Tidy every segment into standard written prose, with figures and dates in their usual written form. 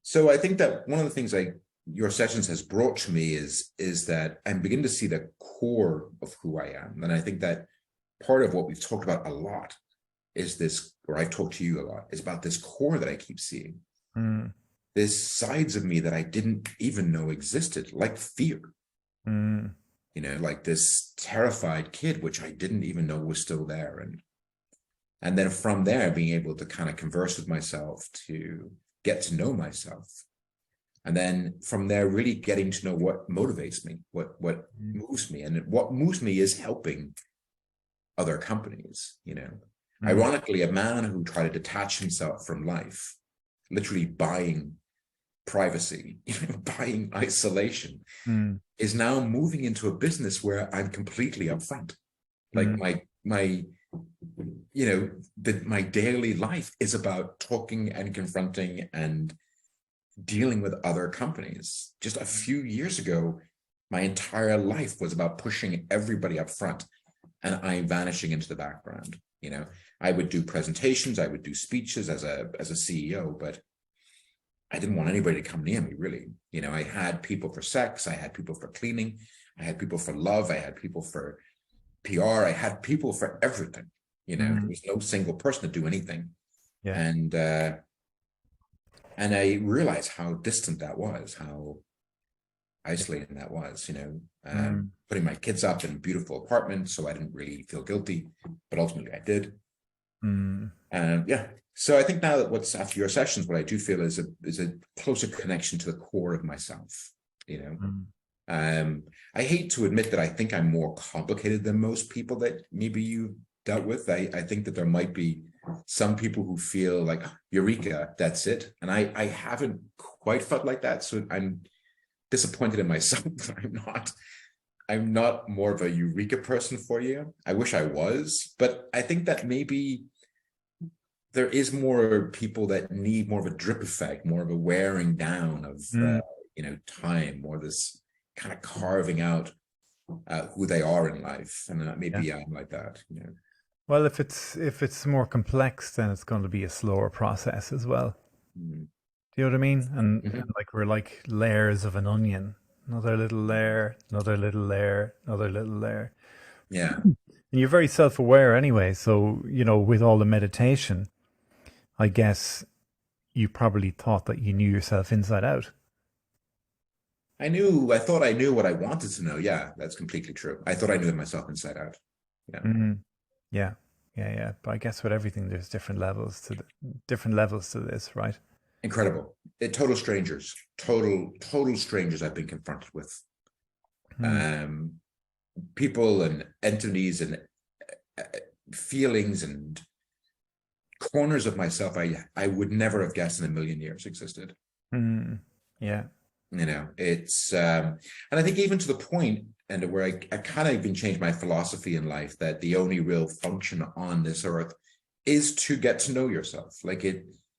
So I think that one of the things your sessions has brought to me is that I'm beginning to see the core of who I am. And I think that part of what we've talked about a lot is this, or I've talked to you a lot, is about this core that I keep seeing. Mm, There's sides of me that I didn't even know existed, like fear, mm, like this terrified kid, which I didn't even know was still there. And then from there, being able to kind of converse with myself, to get to know myself. And then from there, really getting to know what motivates me, what mm, moves me. And what moves me is helping other companies. mm, Ironically, a man who tried to detach himself from life, literally buying privacy, buying isolation, mm, is now moving into a business where I'm completely upfront. Like mm, my daily life is about talking and confronting and dealing with other companies. Just a few years ago, my entire life was about pushing everybody up front and I vanishing into the background. I would do presentations, I would do speeches as a CEO, but I didn't want anybody to come near me, really. I had people for sex, I had people for cleaning, I had people for love, I had people for PR, I had people for everything. There mm. was no single person to do anything. Yeah. And and I realized how distant that was, how Yeah. isolating that was. Mm, Putting my kids up in beautiful apartments, so I didn't really feel guilty, but ultimately I did. mm, And yeah, so I think now that what's after your sessions, what I do feel is a closer connection to the core of myself. You know, mm, I hate to admit that I think I'm more complicated than most people that maybe you dealt with. I think that there might be some people who feel like eureka, that's it, and I haven't quite felt like that. So I'm disappointed in myself that I'm not more of a eureka person for you. I wish I was, but I think that maybe there is more people that need more of a drip effect, more of a wearing down of mm. time, more this kind of carving out who they are in life, and Yeah. maybe I'm like that. Well, if it's more complex, then it's going to be a slower process as well. Mm-hmm. Do you know what I mean? And Mm-hmm. like we're like layers of an onion. Another little layer, another little layer, another little layer. Yeah, And you're very self-aware anyway, so with all the meditation, I guess you probably thought that you knew yourself inside out. I thought I knew what I wanted to know. Yeah, that's completely true. I thought I knew myself inside out. Yeah, Mm. Yeah, yeah, yeah. But I guess with everything, there's different levels to this, right? incredible. Total strangers, total strangers I've been confronted with. Mm, Um, People and entities and uh, feelings and corners of myself I would never have guessed in a million years existed. mm, yeah. It's and I think even to the point and where I kind of even changed my philosophy in life that the only real function on this earth is to get to know yourself. Like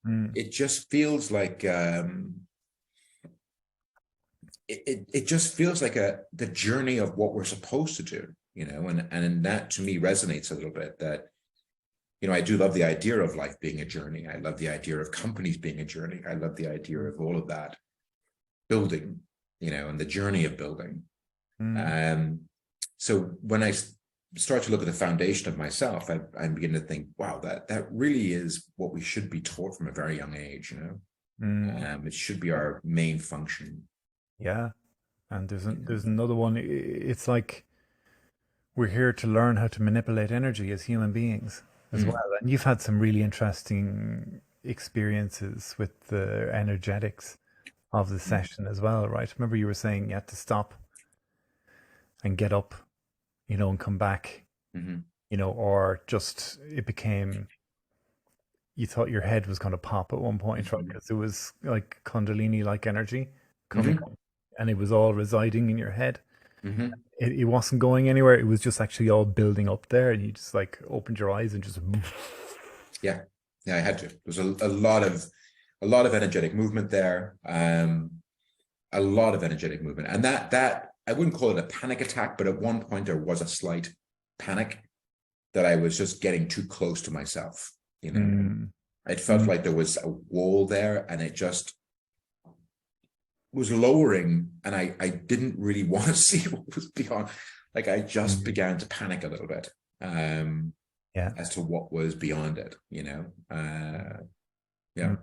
Mm, it just feels like it just feels like the journey of what we're supposed to do. And that to me resonates a little bit that I do love the idea of life being a journey. I love the idea of companies being a journey. I love the idea of all of that building, and the journey of building. mm. Um, so when I start to look at the foundation of myself, I begin to think, wow, that really is what we should be taught from a very young age. Mm, It should be our main function. yeah. And You know? there's another one. It's like we're here to learn how to manipulate energy as human beings as Mm, well. And you've had some really interesting experiences with the energetics of the session as well, right? Remember you were saying you had to stop and get up, and come back, mm-hmm, or just it became you thought your head was going to pop at one point, right? mm-hmm, Because it was like Kundalini like energy coming mm-hmm, up and it was all residing in your head. mm-hmm. It wasn't going anywhere. It was just actually all building up there, and you just like opened your eyes and just. Yeah, yeah, I had to. There's a lot of energetic movement there. A lot of energetic movement, and that I wouldn't call it a panic attack, but at one point there was a slight panic that I was just getting too close to myself. Mm, It felt mm, like there was a wall there, and it just was lowering, and I didn't really want to see what was beyond. Like I just began to panic a little bit Yeah. as to what was beyond it, you know. Yeah.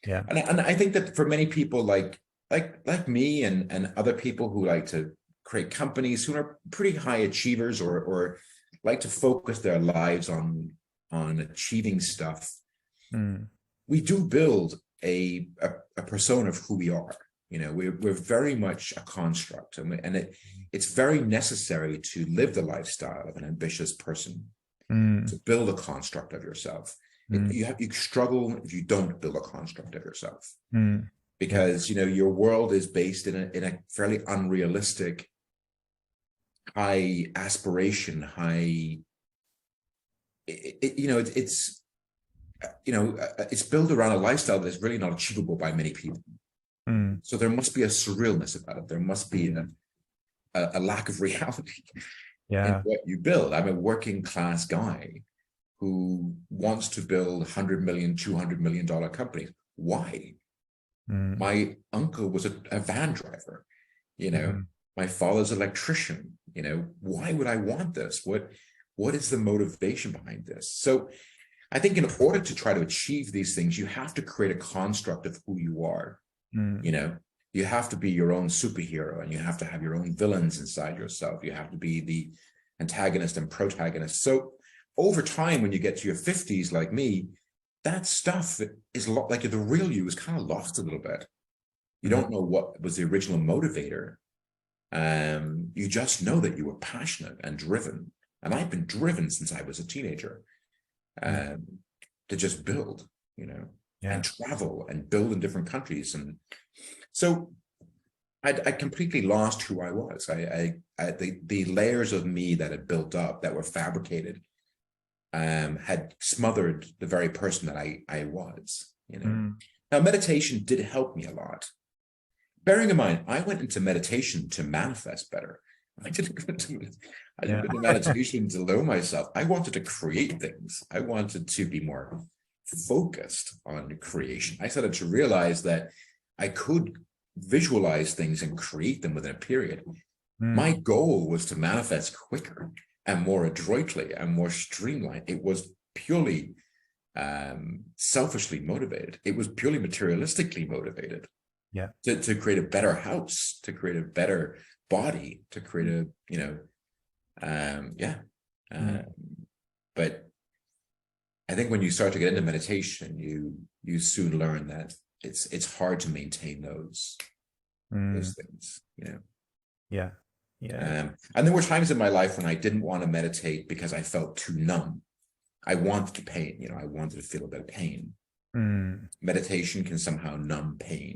Yeah. And I think that for many people like me and other people who like to create companies, who are pretty high achievers, or like to focus their lives on achieving stuff, we do build a persona of who we are. You know, we're very much a construct, and it's very necessary to live the lifestyle of an ambitious person, to build a construct of yourself. You struggle if you don't build a construct of yourself, because you know your world is based in a fairly unrealistic, high aspiration, high. It's it's built around a lifestyle that is really not achievable by many people. So there must be a surrealness about it. There must be a lack of reality in what you build. I'm a working class guy who wants to build $100 million, $200 million companies. Why? My uncle was a van driver, you know, my father's an electrician, you know, why would I want this? What is the motivation behind this? So I think in order to try to achieve these things, you have to create a construct of who you are. You know, you have to be your own superhero, and you have to have your own villains inside yourself. You have to be the antagonist and protagonist. So over time, when you get to your 50s, like me, that stuff is a lot like the real you is kind of lost a little bit. You don't know what was the original motivator. You just know that you were passionate and driven. And I've been driven since I was a teenager, to just build, you know, and travel and build in different countries. And so I completely lost who I was. The layers of me that had built up, that were fabricated, had smothered the very person that I was, you know. Now, meditation did help me a lot. Bearing in mind, I went into meditation to manifest better. I didn't go into meditation to lower myself. I wanted to create things. I wanted to be more focused on creation. I started to realize that I could visualize things and create them within a period. My goal was to manifest quicker and more adroitly and more streamlined. It was purely selfishly motivated. It was purely materialistically motivated. To create a better house, to create a better body, to create a, you know, but I think when you start to get into meditation, you soon learn that it's hard to maintain those things, you know. And there were times in my life when I didn't want to meditate because I felt too numb. I wanted the pain, you know, I wanted to feel a bit of pain. Meditation can somehow numb pain.